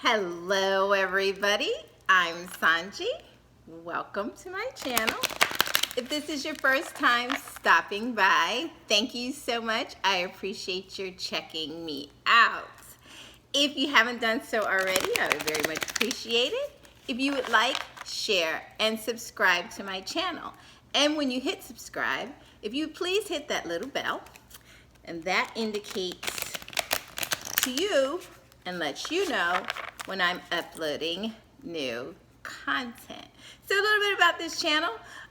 Hello everybody, I'm Sohnjee. Welcome to my channel. If this is your first time stopping by, thank you so much. I appreciate your checking me out. If you haven't done so already, I would very much appreciate it if you would like, share, and subscribe to my channel. And when you hit subscribe, if you please hit that little bell, and that indicates to you and lets you know when I'm uploading new content. So a little bit about this channel.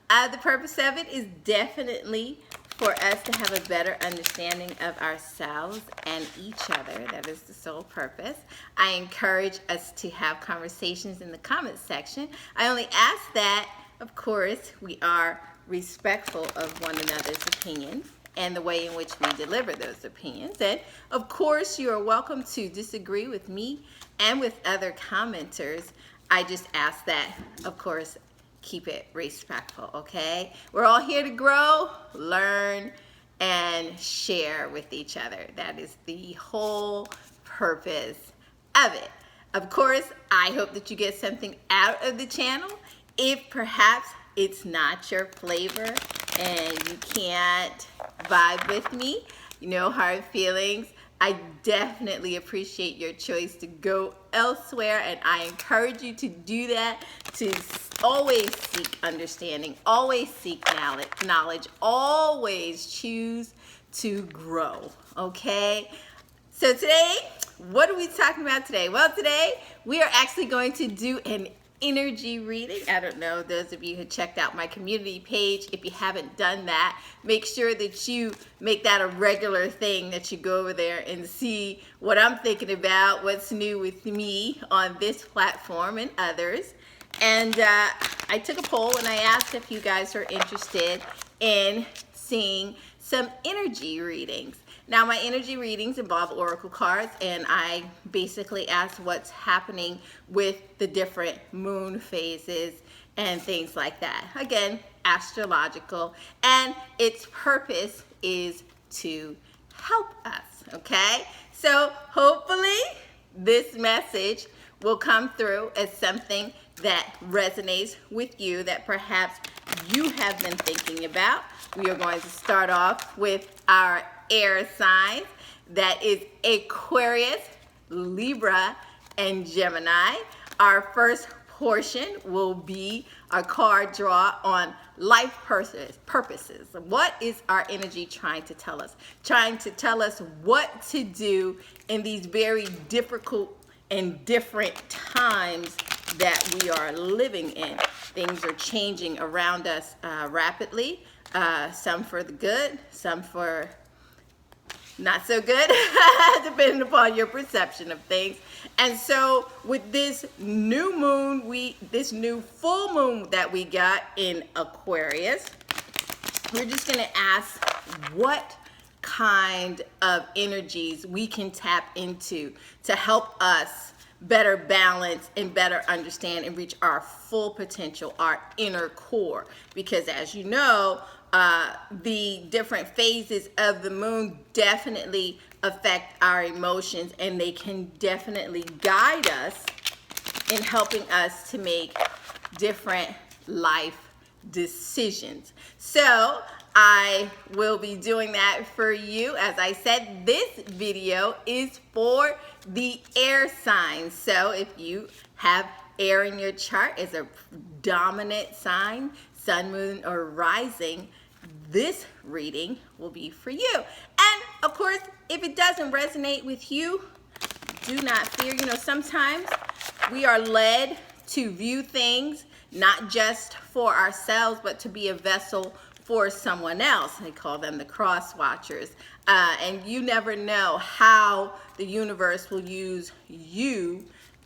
The purpose of it is definitely for us to have a better understanding of ourselves and each other. That is the sole purpose. I encourage us to have conversations in the comment section. I only ask that, of course, we are respectful of one another's opinions and the way in which we deliver those opinions. And of course, you are welcome to disagree with me and with other commenters. I just ask that, of course, keep it respectful, okay? We're all here to grow, learn, and share with each other. That is the whole purpose of it. Of course, I hope that you get something out of the channel. If perhaps it's not your flavor and you can't vibe with me, no hard feelings. I definitely appreciate your choice to go elsewhere, and I encourage you to do that, to always seek understanding, always seek knowledge, always choose to grow, okay? So today, what are we talking about today? Well, today we are actually going to do an energy reading. I don't know, those of you who checked out my community page, if you haven't done that, make sure that you make that a regular thing, that you go over there and see what I'm thinking about, what's new with me on this platform and others. And I took a poll and I asked if you guys are interested in seeing some energy readings. Now, my energy readings involve oracle cards, and I basically ask what's happening with the different moon phases and things like that. Again, astrological, and its purpose is to help us, okay? So hopefully this message will come through as something that resonates with you, that perhaps you have been thinking about. We are going to start off with our air signs. That is Aquarius, Libra, and Gemini. Our first portion will be a card draw on life purposes. What is our energy trying to tell us? Trying to tell us what to do in these very difficult and different times that we are living in. Things are changing around us rapidly, some for the good, some for not so good, depending upon your perception of things. And so with this new moon, this new full moon that we got in Aquarius, we're just gonna ask what kind of energies we can tap into to help us better balance and better understand and reach our full potential, our inner core. Because as you know, the different phases of the moon definitely affect our emotions, and they can definitely guide us in helping us to make different life decisions. So I will be doing that for you. As I said, this video is for the air signs. So if you have air in your chart as a dominant sign, sun, moon, or rising, this reading will be for you. And of course, if it doesn't resonate with you, do not fear. You know, sometimes we are led to view things not just for ourselves, but to be a vessel for someone else. They call them the cross watchers. And you never know how the universe will use you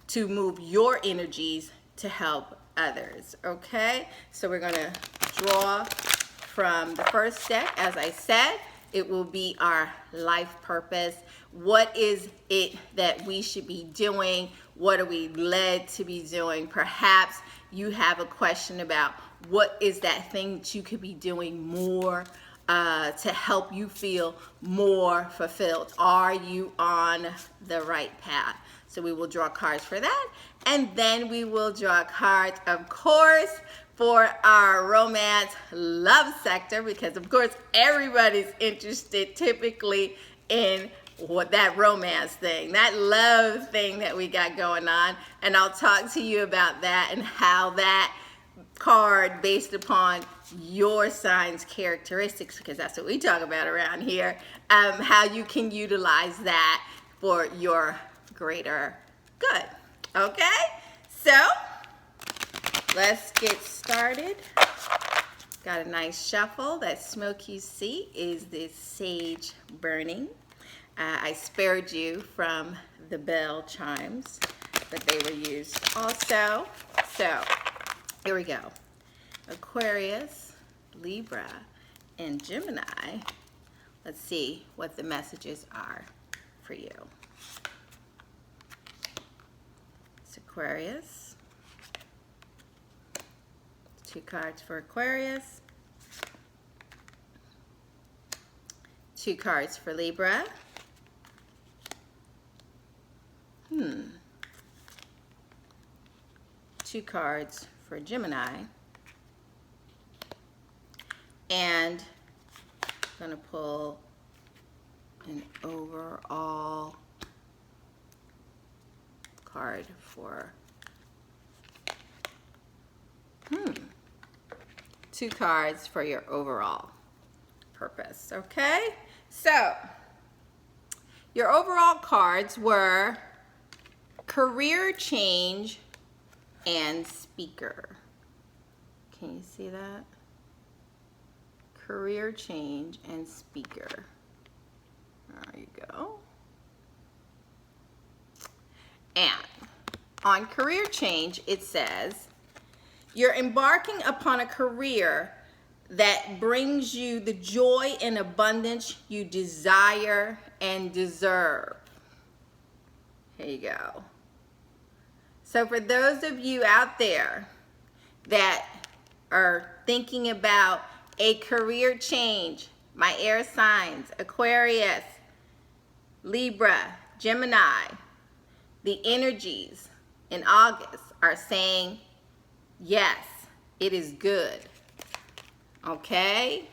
to move your energies to help others, okay? So we're gonna draw from the first deck. As I said, it will be our life purpose. What is it that we should be doing? What are we led to be doing? Perhaps you have a question about what is that thing that you could be doing more to help you feel more fulfilled. Are you on the right path? So we will draw cards for that. And then we will draw cards, of course, for our romance love sector, because of course everybody's interested typically in what that romance thing, that love thing that we got going on. And I'll talk to you about that and how that card, based upon your sign's characteristics, because that's what we talk about around here, how you can utilize that for your greater good. Okay, so let's get started. Got a nice shuffle. That smoke you see is this sage burning. I spared you from the bell chimes, but they were used also. So here we go. Aquarius, Libra, and Gemini. Let's see what the messages are for you. It's Aquarius. 2 cards for Aquarius. 2 cards for Libra. 2 cards for Gemini. And I'm going to pull an overall card for 2 cards for your overall purpose. Okay, so your overall cards were career change and speaker. Can you see that? Career change and speaker. There you go. And on career change, it says, you're embarking upon a career that brings you the joy and abundance you desire and deserve. Here you go. So for those of you out there that are thinking about a career change, my air signs, Aquarius, Libra, Gemini, the energies in August are saying, yes, it is good. Okay?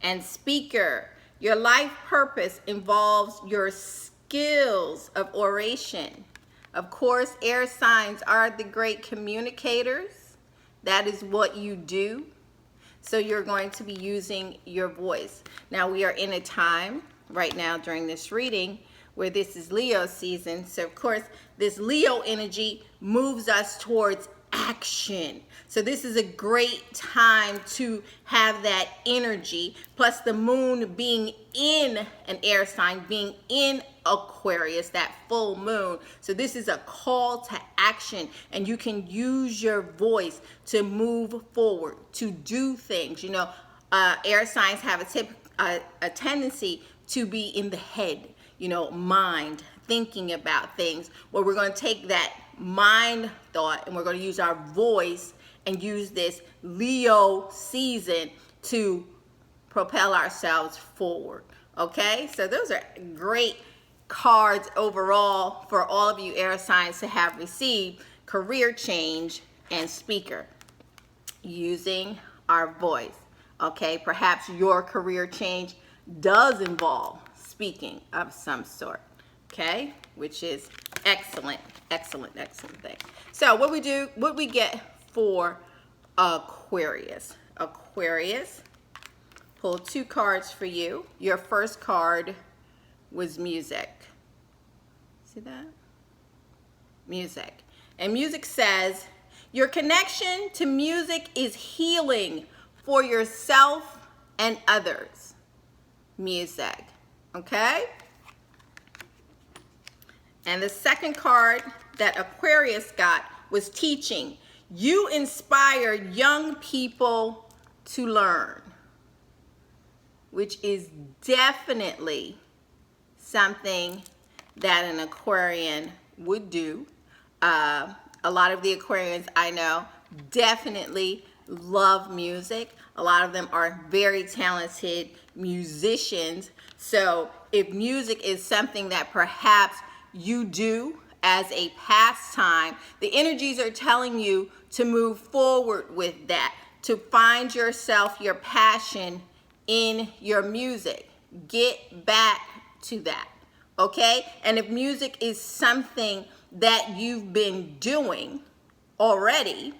And speaker, your life purpose involves your skills of oration. Of course, air signs are the great communicators. That is what you do. So you're going to be using your voice. Now we are in a time right now during this reading where this is Leo season. So of course, this Leo energy moves us towards action. So this is a great time to have that energy, plus the moon being in an air sign, being in Aquarius, that full moon. So this is a call to action, and you can use your voice to move forward, to do things. You know, air signs have a tendency to be in the head, you know, mind, thinking about things. Well, we're going to take that mind thought and we're going to use our voice and use this Leo season to propel ourselves forward. Okay, so those are great cards overall for all of you air signs to have received career change and speaker using our voice. Okay, perhaps your career change does involve speaking of some sort. Okay, which is excellent, excellent, excellent thing. So what we get for Aquarius. Aquarius, pull 2 cards for you. Your first card was music. See that? Music. And music says, your connection to music is healing for yourself and others. Music. Okay? And the second card that Aquarius got was teaching. You inspire young people to learn, which is definitely something that an Aquarian would do. A lot of the Aquarians I know definitely love music. A lot of them are very talented musicians. So if music is something that perhaps you do as a pastime. The energies are telling you to move forward with that, to find yourself, your passion in your music. Get back to that, okay? And if music is something that you've been doing already,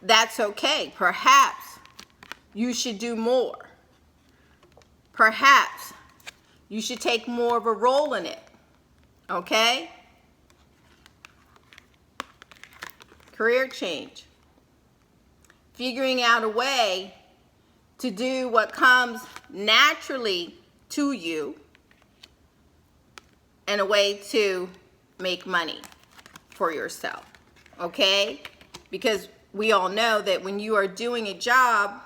that's okay. Perhaps you should do more. Perhaps you should take more of a role in it, okay? Career change. Figuring out a way to do what comes naturally to you and a way to make money for yourself, okay? Because we all know that when you are doing a job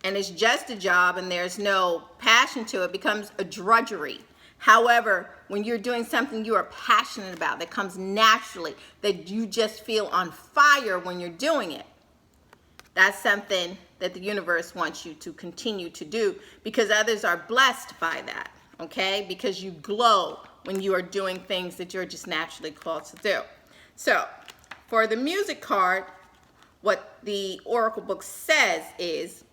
and it's just a job and there's no passion to it, it becomes a drudgery. However, when you're doing something you are passionate about, that comes naturally, that you just feel on fire when you're doing it, that's something that the universe wants you to continue to do, because others are blessed by that, okay? Because you glow when you are doing things that you're just naturally called to do. So, for the music card, what the Oracle book says is,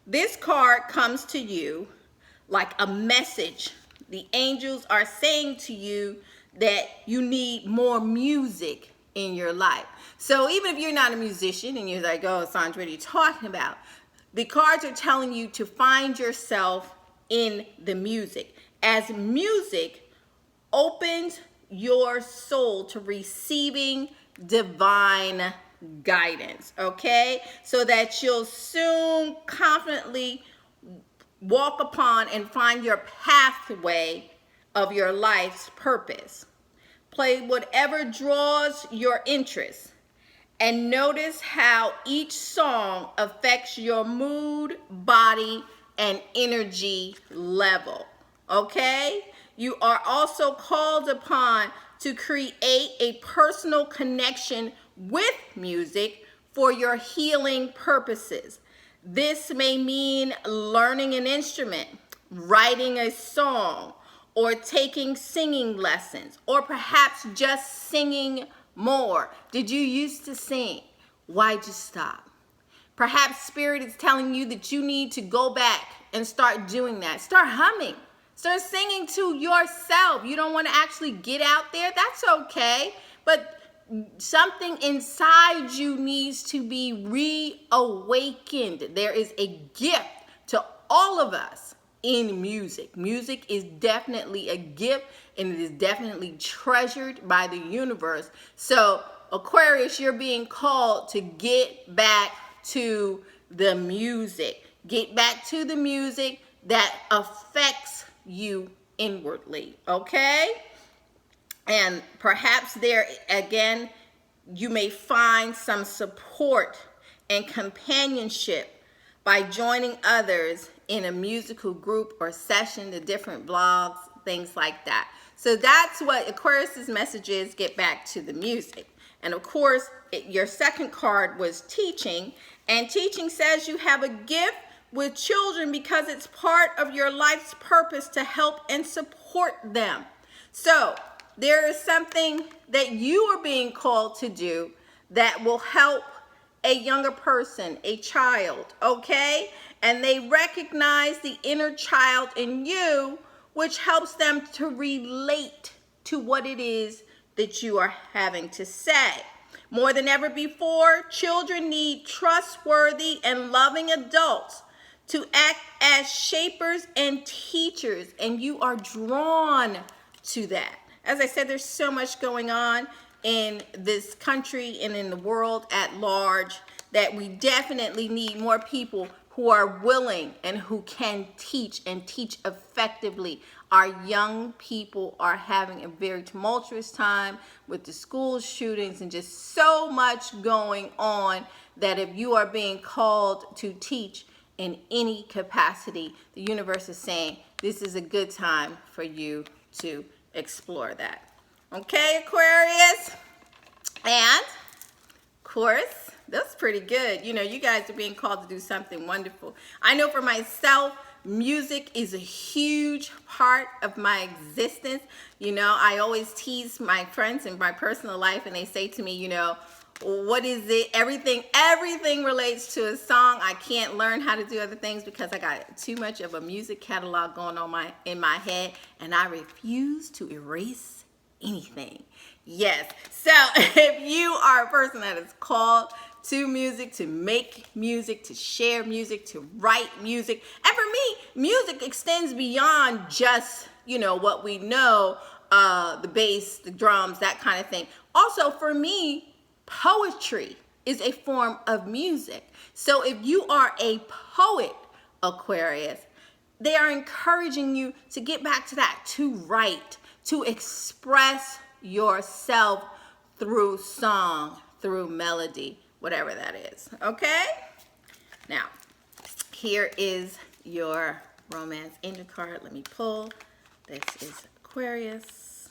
this card comes to you like a message. The angels are saying to you that you need more music in your life. So even if you're not a musician and you're like, oh, Sohnjee, what are you talking about? The cards are telling you to find yourself in the music, as music opens your soul to receiving divine guidance, okay? So that you'll soon confidently walk upon and find your pathway of your life's purpose. Play whatever draws your interest, and notice how each song affects your mood, body, and energy level, okay? You are also called upon to create a personal connection with music for your healing purposes. This may mean learning an instrument, writing a song, or taking singing lessons, or perhaps just singing more. Did you used to sing? Why'd you stop? Perhaps Spirit is telling you that you need to go back and start doing that. Start humming. Start singing to yourself. You don't want to actually get out there? That's okay. But something inside you needs to be reawakened. There is a gift to all of us in music. Music is definitely a gift, and it is definitely treasured by the universe. So, Aquarius, you're being called to get back to the music. Get back to the music that affects you inwardly, okay? And perhaps there, again, you may find some support and companionship by joining others in a musical group or session, the different blogs, things like that. So that's what Aquarius's message is, get back to the music. And of course, your second card was teaching, and teaching says you have a gift with children because it's part of your life's purpose to help and support them. So there is something that you are being called to do that will help a younger person, a child, okay? And they recognize the inner child in you, which helps them to relate to what it is that you are having to say. More than ever before, children need trustworthy and loving adults to act as shapers and teachers, and you are drawn to that. As I said, there's so much going on in this country and in the world at large that we definitely need more people who are willing and who can teach and teach effectively. Our young people are having a very tumultuous time with the school shootings and just so much going on that if you are being called to teach in any capacity, the universe is saying this is a good time for you to explore that. Okay, Aquarius? And, of course, that's pretty good. You know, you guys are being called to do something wonderful. I know for myself, music is a huge part of my existence. You know, I always tease my friends in my personal life, and they say to me, you know, what is it? Everything relates to a song. I can't learn how to do other things because I got too much of a music catalog going on in my head, and I refuse to erase anything. Yes. So if you are a person that is called to music, to make music, to share music, to write music, and for me, music extends beyond just, you know, what we know, the bass, the drums, that kind of thing. Also, for me, poetry is a form of music. So if you are a poet, Aquarius, they are encouraging you to get back to that, to write, to express yourself through song, through melody, whatever that is. Okay? Now, here is your romance angel card. Let me pull. This is Aquarius,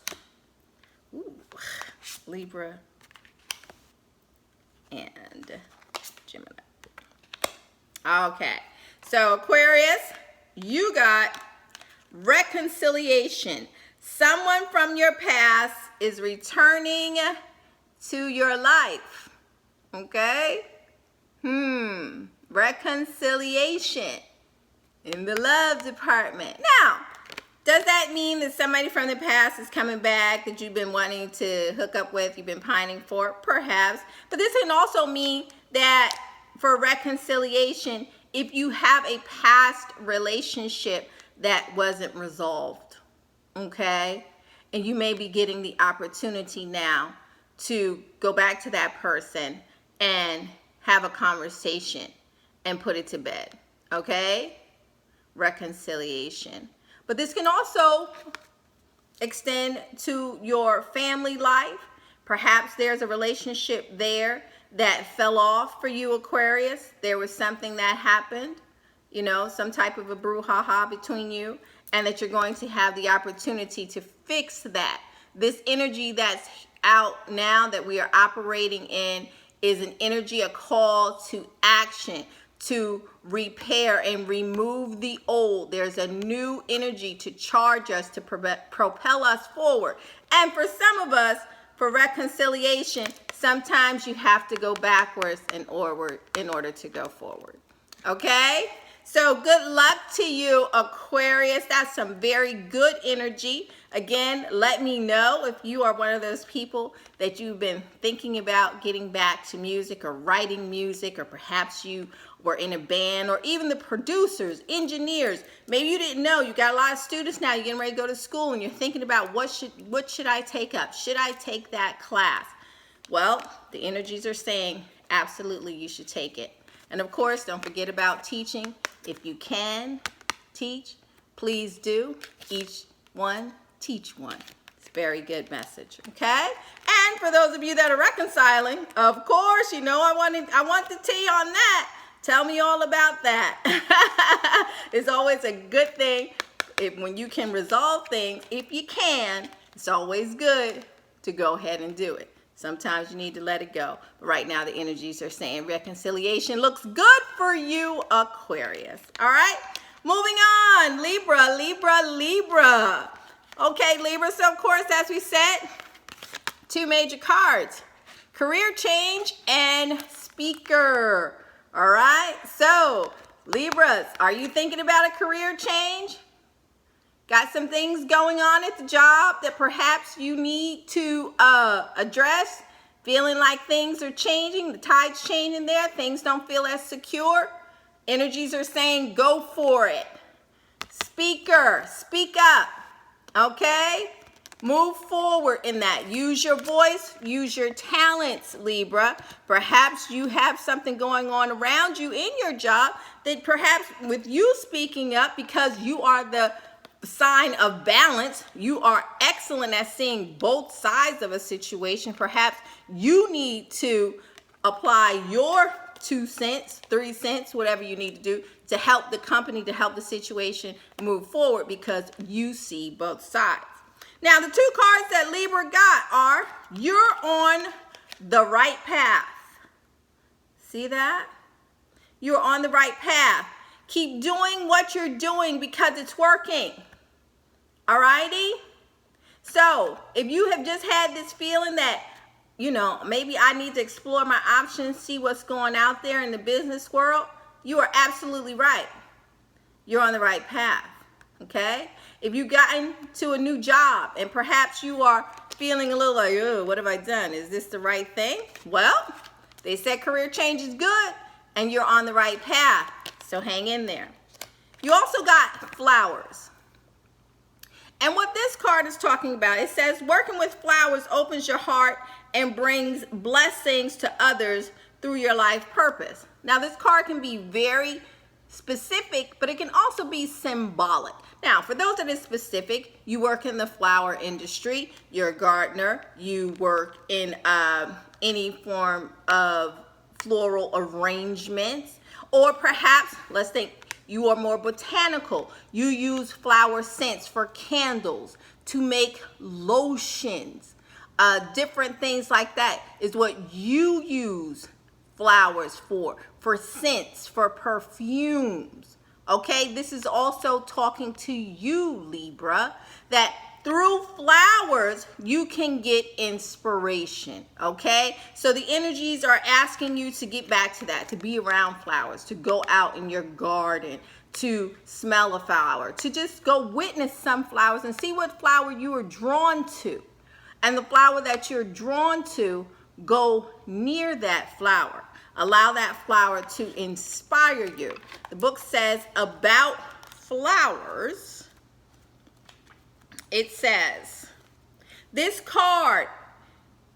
Libra, and Gemini. Okay, so Aquarius, you got reconciliation. Someone from your past is returning to your life. Okay? Reconciliation in the love department. Now, does that mean that somebody from the past is coming back that you've been wanting to hook up with, you've been pining for? Perhaps. But this can also mean that for reconciliation, if you have a past relationship that wasn't resolved, okay? And you may be getting the opportunity now to go back to that person and have a conversation and put it to bed, okay? Reconciliation. But this can also extend to your family life. Perhaps there's a relationship there that fell off for you, Aquarius. There was something that happened, you know, some type of a brouhaha between you, and that you're going to have the opportunity to fix that. This energy that's out now that we are operating in is an energy, a call to action, to repair and remove the old. There's a new energy to charge us, to propel us forward. And for some of us, for reconciliation, sometimes you have to go backwards in order to go forward. Okay? So good luck to you, Aquarius. That's some very good energy. Again, let me know if you are one of those people that you've been thinking about getting back to music or writing music, or perhaps you were in a band, or even the producers, engineers. Maybe you didn't know. You got a lot of students now. You're getting ready to go to school and you're thinking about what should I take up? Should I take that class? Well, the energies are saying absolutely you should take it. And of course, don't forget about teaching. If you can teach, please do. Each one, teach one. It's a very good message, okay? And for those of you that are reconciling, of course, you know I want the tea on that. Tell me all about that. It's always a good thing when you can resolve things. If you can, it's always good to go ahead and do it. Sometimes you need to let it go. But right now the energies are saying reconciliation looks good for you, Aquarius. All right? Moving on. Libra, Libra, Libra. Okay, Libra. So, of course, as we said, two major cards. Career change and speaker. All right? So, Libras, are you thinking about a career change? Got some things going on at the job that perhaps you need to address? Feeling like things are changing, the tide's changing there, things don't feel as secure? Energies are saying go for it. Speaker, speak up, okay? Move forward in that. Use your voice, use your talents, Libra. Perhaps you have something going on around you in your job that perhaps with you speaking up, because you are the sign of balance, you are excellent at seeing both sides of a situation. Perhaps you need to apply your 2 cents, 3 cents, whatever you need to do to help the company, to help the situation move forward, because you see both sides. Now, the two cards that Libra got are, you're on the right path. See that? You're on the right path. Keep doing what you're doing because it's working. All righty? So if you have just had this feeling that, you know, maybe I need to explore my options, see what's going out there in the business world, you are absolutely right. You're on the right path, okay? If you've gotten to a new job and perhaps you are feeling a little like, oh, what have I done? Is this the right thing? Well, they said career change is good and you're on the right path, so hang in there. You also got flowers. And what this card is talking about, it says working with flowers opens your heart and brings blessings to others through your life purpose. Now, this card can be very specific, but it can also be symbolic. Now, for those that is specific, you work in the flower industry, you're a gardener, you work in any form of floral arrangements, or perhaps, let's think, you are more botanical. You use flower scents for candles, to make lotions, different things like that is what you use flowers for scents, for perfumes. Okay, this is also talking to you, Libra, that through flowers, you can get inspiration, okay? So the energies are asking you to get back to that, to be around flowers, to go out in your garden, to smell a flower, to just go witness some flowers and see what flower you are drawn to. And the flower that you're drawn to, go near that flower. Allow that flower to inspire you. The book says about flowers, it says, this card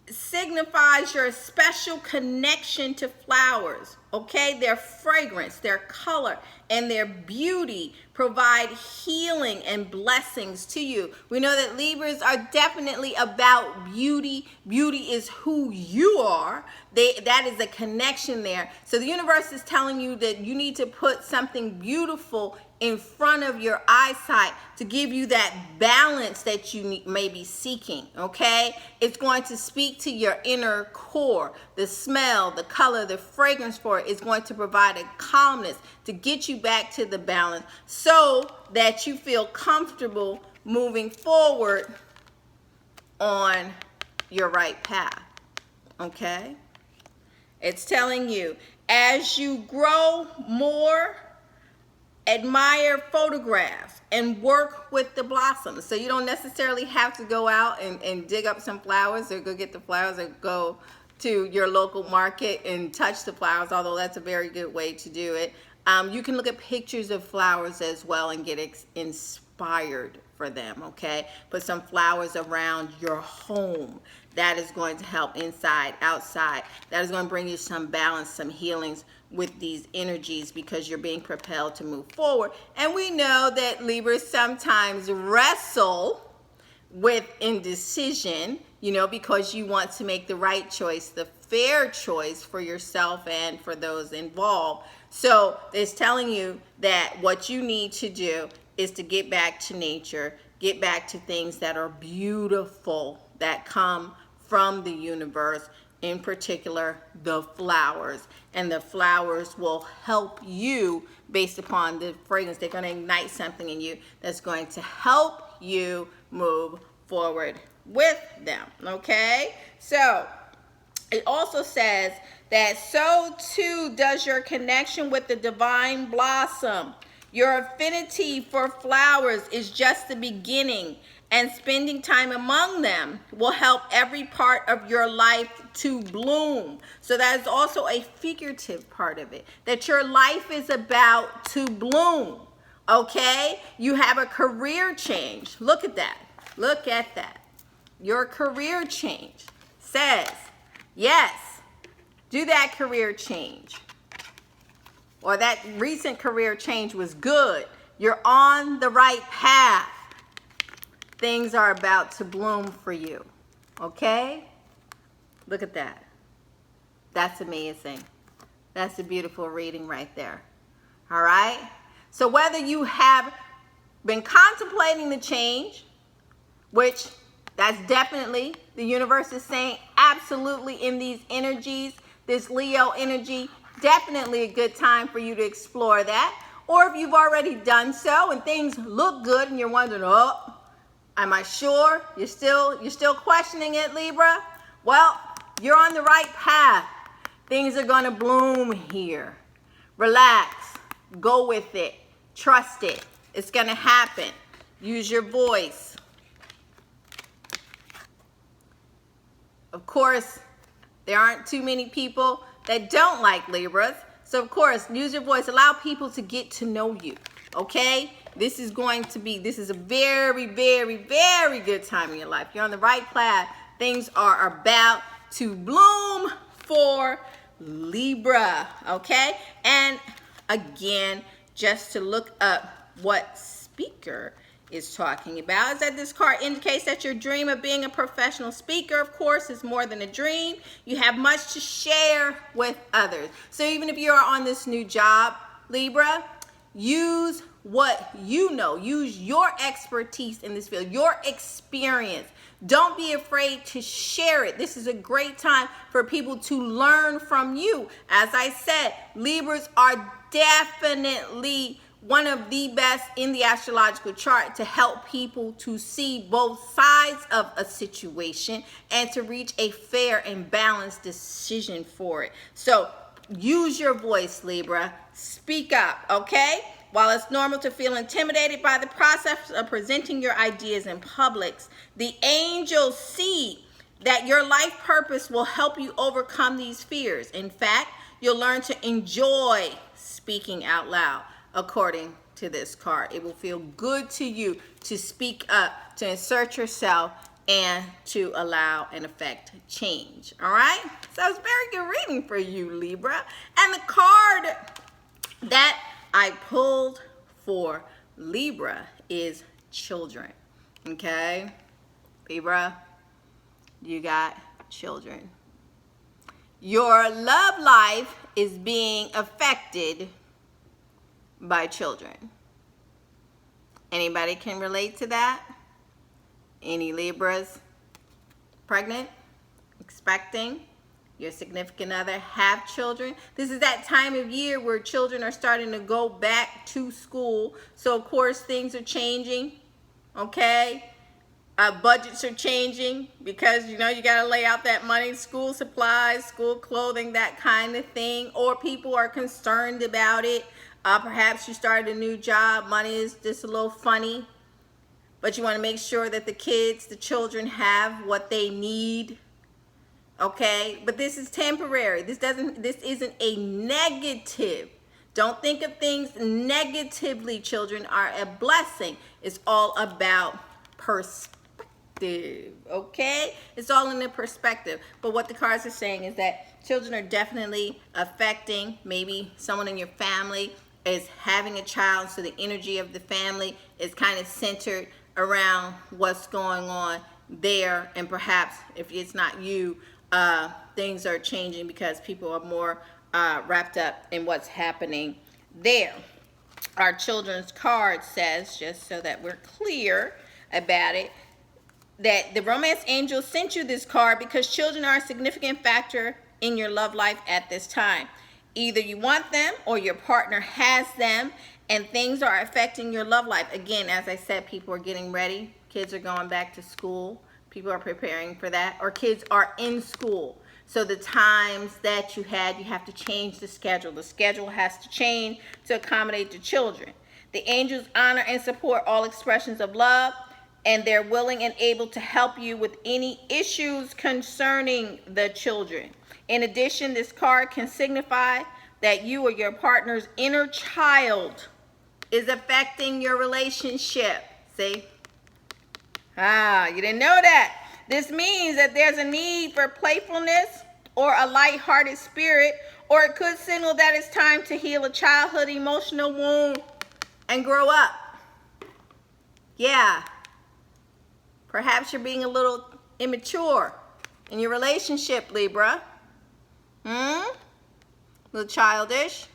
signifies your special connection to flowers, okay? Their fragrance, their color, and their beauty provide healing and blessings to you. We know that Libras are definitely about beauty. Beauty is who you are. That is a connection there. So the universe is telling you that you need to put something beautiful in front of your eyesight to give you that balance that you may be seeking, okay? It's going to speak to your inner core. The smell, the color, the fragrance for it is going to provide a calmness to get you back to the balance so that you feel comfortable moving forward on your right path, okay? It's telling you, as you grow more, admire photographs and work with the blossoms. So you don't necessarily have to go out and dig up some flowers or go get the flowers or go to your local market and touch the flowers, although that's a very good way to do it. You can look at pictures of flowers as well and get inspired for them, okay? Put some flowers around your home. That is going to help inside, outside. That is going to bring you some balance, some healings with these energies because you're being propelled to move forward. And we know that Libras sometimes wrestle with indecision, you know, because you want to make the right choice, the fair choice for yourself and for those involved. So it's telling you that what you need to do is to get back to nature, get back to things that are beautiful, that come from the universe, in particular the flowers. And the flowers will help you based upon the fragrance. They're going to ignite something in you that's going to help you move forward with them, okay? So it also says that so too does your connection with the divine blossom. Your affinity for flowers is just the beginning, and spending time among them will help every part of your life to bloom. So that is also a figurative part of it, that your life is about to bloom, okay? You have a career change. Look at that. Look at that. Your career change says, yes, do that career change. Or that recent career change was good. You're on the right path. Things are about to bloom for you, okay? Look at that. That's amazing. That's a beautiful reading right there, all right? So whether you have been contemplating the change, which that's definitely, the universe is saying absolutely in these energies, this Leo energy, definitely a good time for you to explore that. or if you've already done so and things look good and you're wondering, oh, am I sure? You're still questioning it, Libra? Well, you're on the right path. Things are going to bloom here. Relax. Go with it. Trust it. It's going to happen. Use your voice. Of course, there aren't too many people that don't like Libras. So, of course, use your voice. Allow people to get to know you. Okay? This is a very, very, very good time in your life. You're on the right path. Things are about to bloom for Libra. Okay? And again, just to look up what speaker is talking about, is that this card indicates that your dream of being a professional speaker, of course, is more than a dream. You have much to share with others. So even if you are on this new job, Libra, use what you know. Use your expertise in this field, your experience. Don't be afraid to share it. This is a great time for people to learn from you. As I said, Libras are definitely one of the best in the astrological chart to help people to see both sides of a situation and to reach a fair and balanced decision for it. So use your voice, Libra. Speak up, okay? While it's normal to feel intimidated by the process of presenting your ideas in public, the angels see that your life purpose will help you overcome these fears. In fact, you'll learn to enjoy speaking out loud. According to this card, it will feel good to you to speak up, to insert yourself, and to allow and affect change. All right? So it's very good reading for you, Libra. And the card that I pulled for Libra is children. Okay? Libra, you got children. Your love life is being affected by children. Anybody can relate to that? Any Libras pregnant, expecting, your significant other have children? This is that time of year where children are starting to go back to school. So of course things are changing, okay? Budgets are changing because you got to lay out that money, school supplies, school clothing, that kind of thing. Or people are concerned about it. Perhaps you started a new job, money is just a little funny, but you want to make sure that the children have what they need. Okay, but this is temporary. This isn't a negative. Don't think of things negatively. Children are a blessing. It's all about perspective. Okay, it's all in the perspective. But what the cards are saying is that children are definitely affecting. Maybe someone in your family is having a child, so the energy of the family is kind of centered around what's going on there. And perhaps if it's not you, things are changing because people are more wrapped up in what's happening there. Our children's card says, just so that we're clear about it, that the romance angel sent you this card because children are a significant factor in your love life at this time. Either you want them or your partner has them, and things are affecting your love life. Again, as I said, people are getting ready. Kids are going back to school. People are preparing for that, or kids are in school. So the times that you have to change the schedule. The schedule has to change to accommodate the children. The angels honor and support all expressions of love, and they're willing and able to help you with any issues concerning the children. In addition, this card can signify that you or your partner's inner child is affecting your relationship. See? You didn't know that. This means that there's a need for playfulness or a lighthearted spirit, or it could signal that it's time to heal a childhood emotional wound and grow up. Yeah. Perhaps you're being a little immature in your relationship, Libra. A little childish.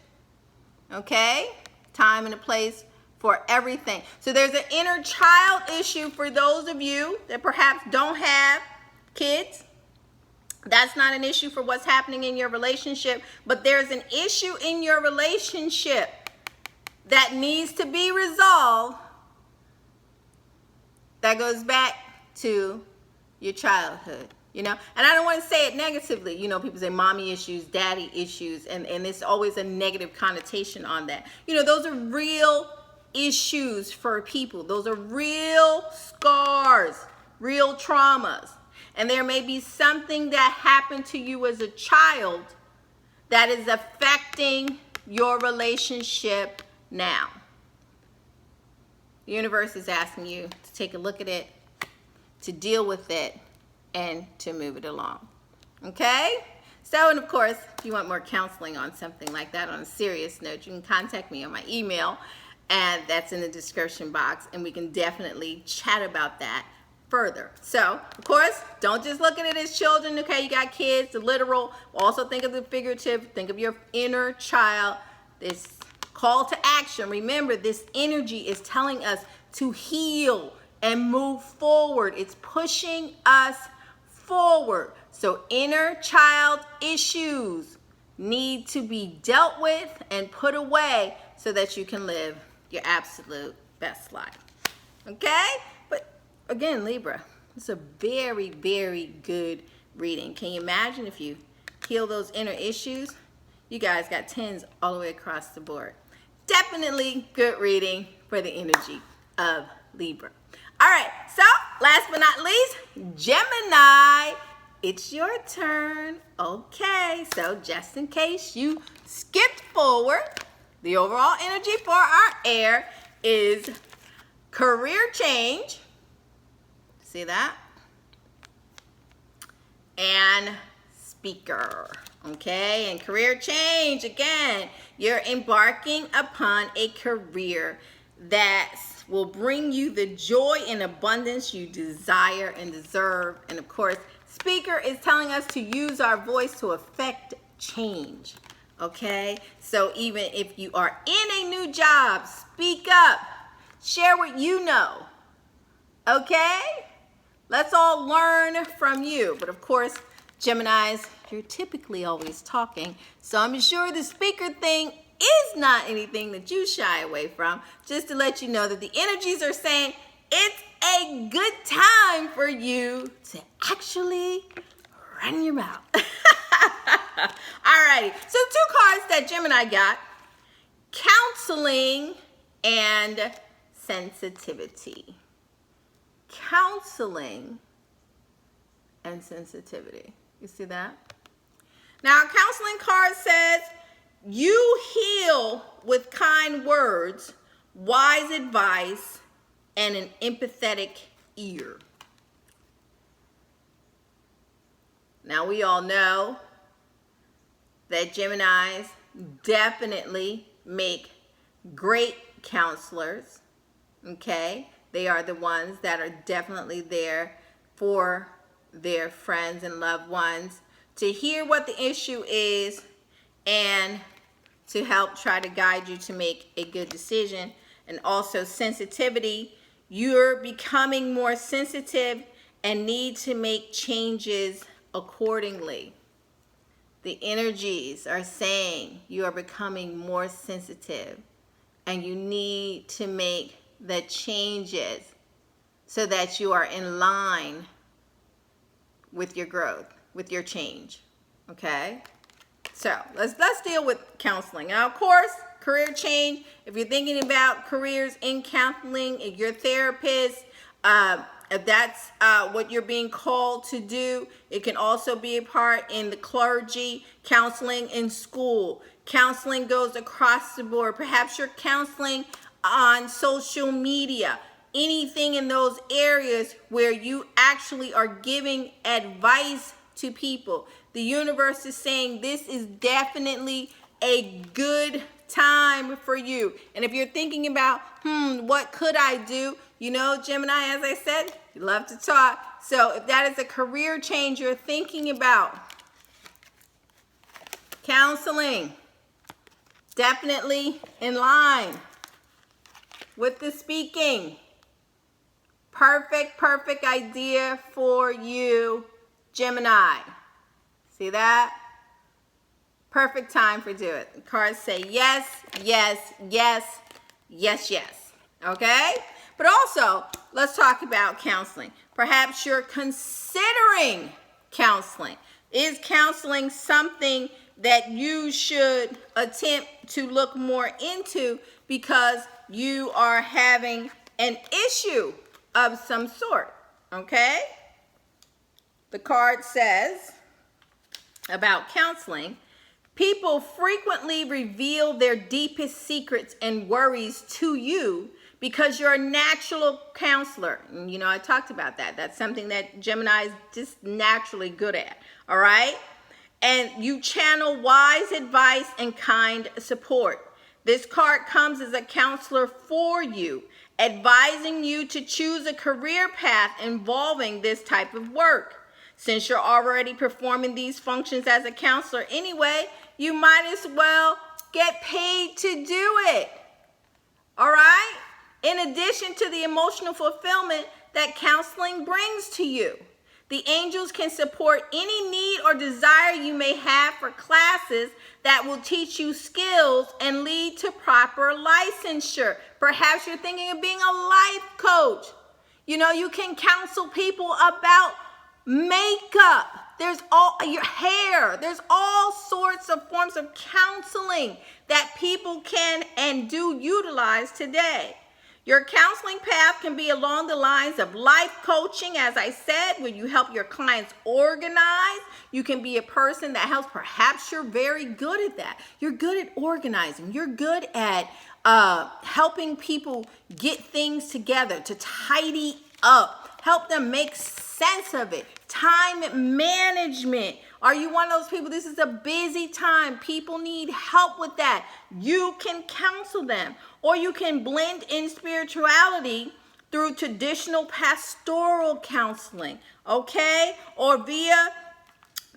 Okay? Time and a place for everything. So there's an inner child issue for those of you that perhaps don't have kids. That's not an issue for what's happening in your relationship, but there's an issue in your relationship that needs to be resolved, that goes back to your childhood, you know. And I don't want to say it negatively. You know, people say mommy issues, daddy issues, and it's always a negative connotation on that. You know, those are real issues for people. Those are real scars, real traumas. And there may be something that happened to you as a child that is affecting your relationship now. The universe is asking you to take a look at it, to deal with it, and to move it along. Okay? So, and of course, if you want more counseling on something like that on a serious note, you can contact me on my email, and that's in the description box, and we can definitely chat about that further. So, of course, don't just look at it as children, okay? You got kids, the literal. Also think of the figurative. Think of your inner child. This call to action. Remember, this energy is telling us to heal and move forward. It's pushing us forward. So inner child issues need to be dealt with and put away so that you can live your absolute best life. Okay? But again, Libra, it's a very, very good reading. Can you imagine if you heal those inner issues? You guys got 10s all the way across the board. Definitely good reading for the energy of Libra. All right, so last but not least, Gemini, it's your turn. Okay, so just in case you skipped forward, the overall energy for our air is career change. See that? And speaker. Okay, and career change, again, you're embarking upon a career that will bring you the joy and abundance you desire and deserve. And of course, speaker is telling us to use our voice to affect change. Okay, so even if you are in a new job, speak up, share what you know. Okay, let's all learn from you. But of course, Geminis, you're typically always talking, so I'm sure the speaker thing is not anything that you shy away from. Just to let you know that the energies are saying it's a good time for you to actually run your mouth. Alrighty, so 2 cards that Gemini got: counseling and sensitivity. Counseling and sensitivity. You see that? Now, our counseling card says, you heal with kind words, wise advice, and an empathetic ear. Now, we all know that Geminis definitely make great counselors, okay? They are the ones that are definitely there for their friends and loved ones to hear what the issue is and to help try to guide you to make a good decision. And also sensitivity, you're becoming more sensitive and need to make changes accordingly. The energies are saying you are becoming more sensitive and you need to make the changes so that you are in line with your growth, with your change. Okay? So let's deal with counseling. Now, of course, career change. If you're thinking about careers in counseling, if you're a therapist, if that's what you're being called to do, it can also be a part in the clergy, counseling in school. Counseling goes across the board. Perhaps you're counseling on social media. Anything in those areas where you actually are giving advice to people. The universe is saying this is definitely a good time for you. And if you're thinking about, what could I do? You know, Gemini, as I said, you love to talk. So if that is a career change you're thinking about, counseling, definitely in line with the speaking. Perfect idea for you, Gemini. See that? Perfect time for do it. The cards say yes, yes, yes, Yes, yes. Okay? But also, let's talk about counseling. Perhaps you're considering counseling. Is counseling something that you should attempt to look more into because you are having an issue of some sort? Okay? The card says about counseling, people frequently reveal their deepest secrets and worries to you because you're a natural counselor. And, you know, I talked about that. That's something that Gemini is just naturally good at. All right? And you channel wise advice and kind support. This card comes as a counselor for you, advising you to choose a career path involving this type of work. Since you're already performing these functions as a counselor anyway, you might as well get paid to do it. All right? In addition to the emotional fulfillment that counseling brings to you, the angels can support any need or desire you may have for classes that will teach you skills and lead to proper licensure. Perhaps you're thinking of being a life coach. You know, you can counsel people about makeup. There's all your hair. There's all sorts of forms of counseling that people can and do utilize today. Your counseling path can be along the lines of life coaching, as I said, where you help your clients organize. You can be a person that helps. Perhaps you're very good at that. You're good at organizing. You're good at helping people get things together, to tidy up, help them make sense of it. Time management. Are you one of those people? This is a busy time. People need help with that. You can counsel them. Or you can blend in spirituality through traditional pastoral counseling, okay? Or via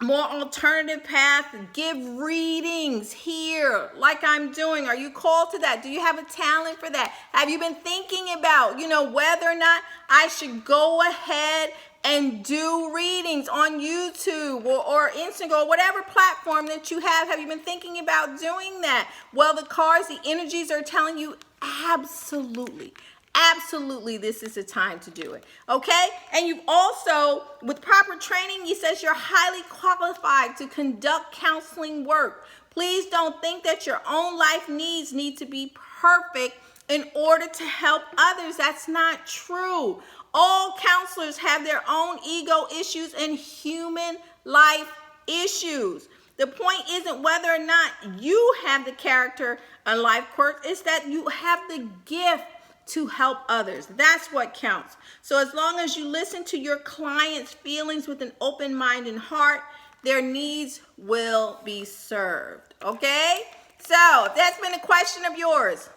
more alternative path, give readings here like I'm doing. Are you called to that? Do you have a talent for that? Have you been thinking about, you know, whether or not I should go ahead and do readings on YouTube or Instantgo, or whatever platform that you have? Have you been thinking about doing that? Well, the cards, the energies are telling you absolutely, absolutely this is the time to do it, okay? And you also, with proper training, he says you're highly qualified to conduct counseling work. Please don't think that your own life needs need to be perfect in order to help others. That's not true. All counselors have their own ego issues and human life issues. The point isn't whether or not you have the character and life quirks, it's that you have the gift to help others. That's what counts. So as long as you listen to your clients' feelings with an open mind and heart, their needs will be served. Okay? So if that's been a question of yours,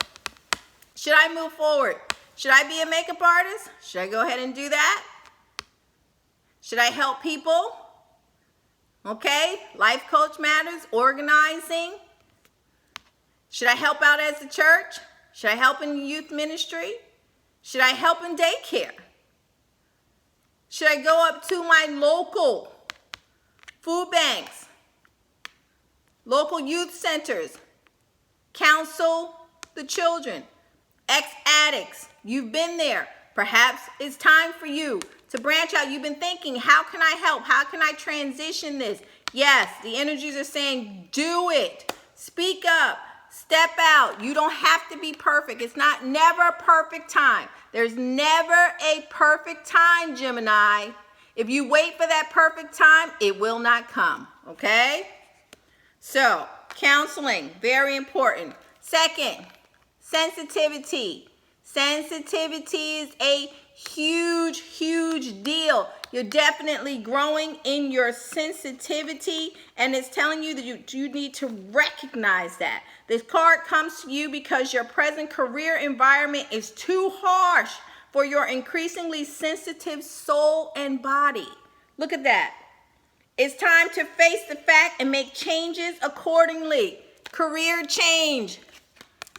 should I move forward? Should I be a makeup artist? Should I go ahead and do that? Should I help people? Okay, life coach matters, organizing. Should I help out as a church? Should I help in youth ministry? Should I help in daycare? Should I go up to my local food banks, local youth centers, counsel the children, ex-addicts? You've been there. Perhaps it's time for you to branch out. You've been thinking, how can I help? How can I transition this? Yes, the energies are saying, do it. Speak up. Step out. You don't have to be perfect. It's never a perfect time. There's never a perfect time, Gemini. If you wait for that perfect time, it will not come. Okay? So, counseling, very important. Second, sensitivity. Sensitivity is a huge, huge deal. You're definitely growing in your sensitivity, and it's telling you that you need to recognize that. This card comes to you because your present career environment is too harsh for your increasingly sensitive soul and body. Look at that. It's time to face the fact and make changes accordingly. Career change.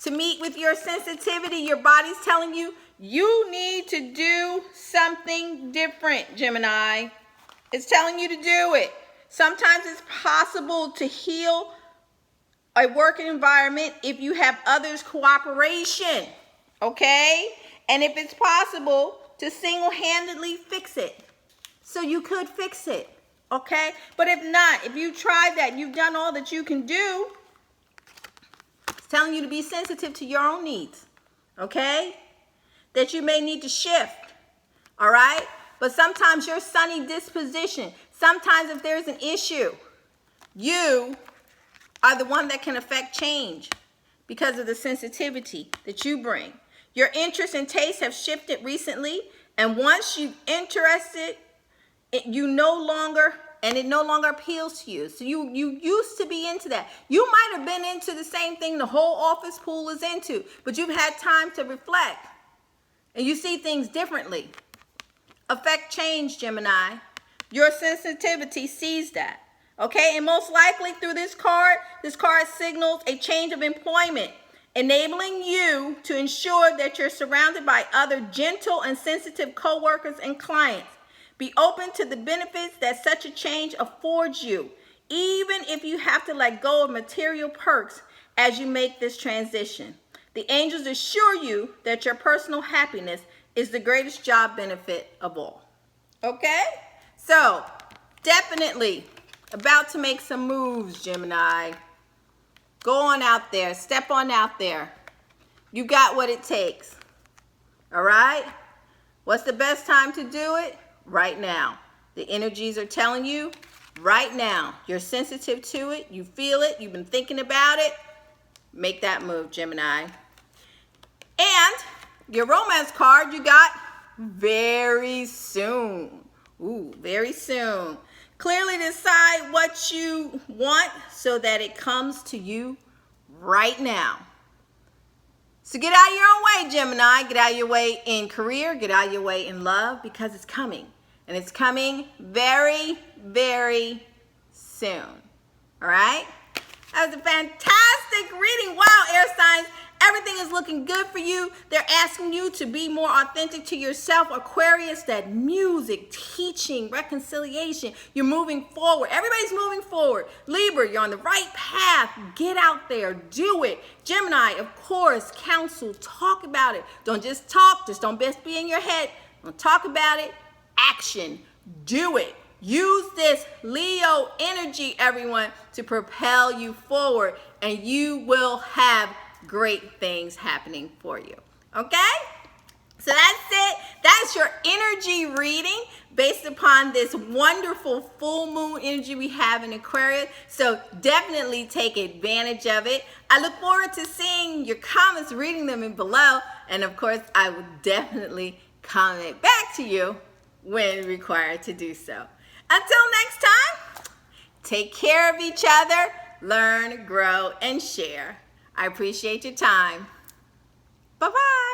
To meet with your sensitivity, your body's telling you, you need to do something different, Gemini. It's telling you to do it. Sometimes it's possible to heal a work environment if you have others' cooperation. okay? And if it's possible, to single-handedly fix it. So you could fix it, okay? But if not, if you tried that, you've done all that you can do, it's telling you to be sensitive to your own needs, okay? That you may need to shift, all right? But sometimes your sunny disposition, sometimes if there's an issue, you are the one that can affect change because of the sensitivity that you bring. Your interests and tastes have shifted recently, and once you're interested, it no longer appeals to you. So you used to be into that. You might have been into the same thing the whole office pool is into, but you've had time to reflect, and you see things differently. Affect change, Gemini. Your sensitivity sees that. Okay, and most likely through this card signals a change of employment, enabling you to ensure that you're surrounded by other gentle and sensitive coworkers and clients. Be open to the benefits that such a change affords you, even if you have to let go of material perks as you make this transition. The angels assure you that your personal happiness is the greatest job benefit of all. Okay? So, definitely about to make some moves, Gemini. Go on out there. Step on out there. You got what it takes. All right? What's the best time to do it? Right now. The energies are telling you right now. You're sensitive to it. You feel it. You've been thinking about it. Make that move, Gemini. And your romance card you got very soon. Ooh, very soon. Clearly decide what you want so that it comes to you right now. So get out of your own way, Gemini. Get out of your way in career. Get out of your way in love, because it's coming. And it's coming very, very soon. All right? That was a fantastic reading. Wow, air signs. Everything is looking good for you. They're asking you to be more authentic to yourself. Aquarius, that music, teaching, reconciliation. You're moving forward. Everybody's moving forward. Libra, you're on the right path. Get out there. Do it. Gemini, of course, counsel. Talk about it. Don't just talk. Just don't best be in your head. Don't talk about it. Action. Do it. Use this Leo energy, everyone, to propel you forward, and you will have great things happening for you. Okay? So that's it. That's your energy reading based upon this wonderful full moon energy we have in Aquarius. So definitely take advantage of it. I look forward to seeing your comments, reading them in below. And of course, I will definitely comment back to you when required to do so. Until next time, take care of each other, learn, grow, and share. I appreciate your time. Bye-bye.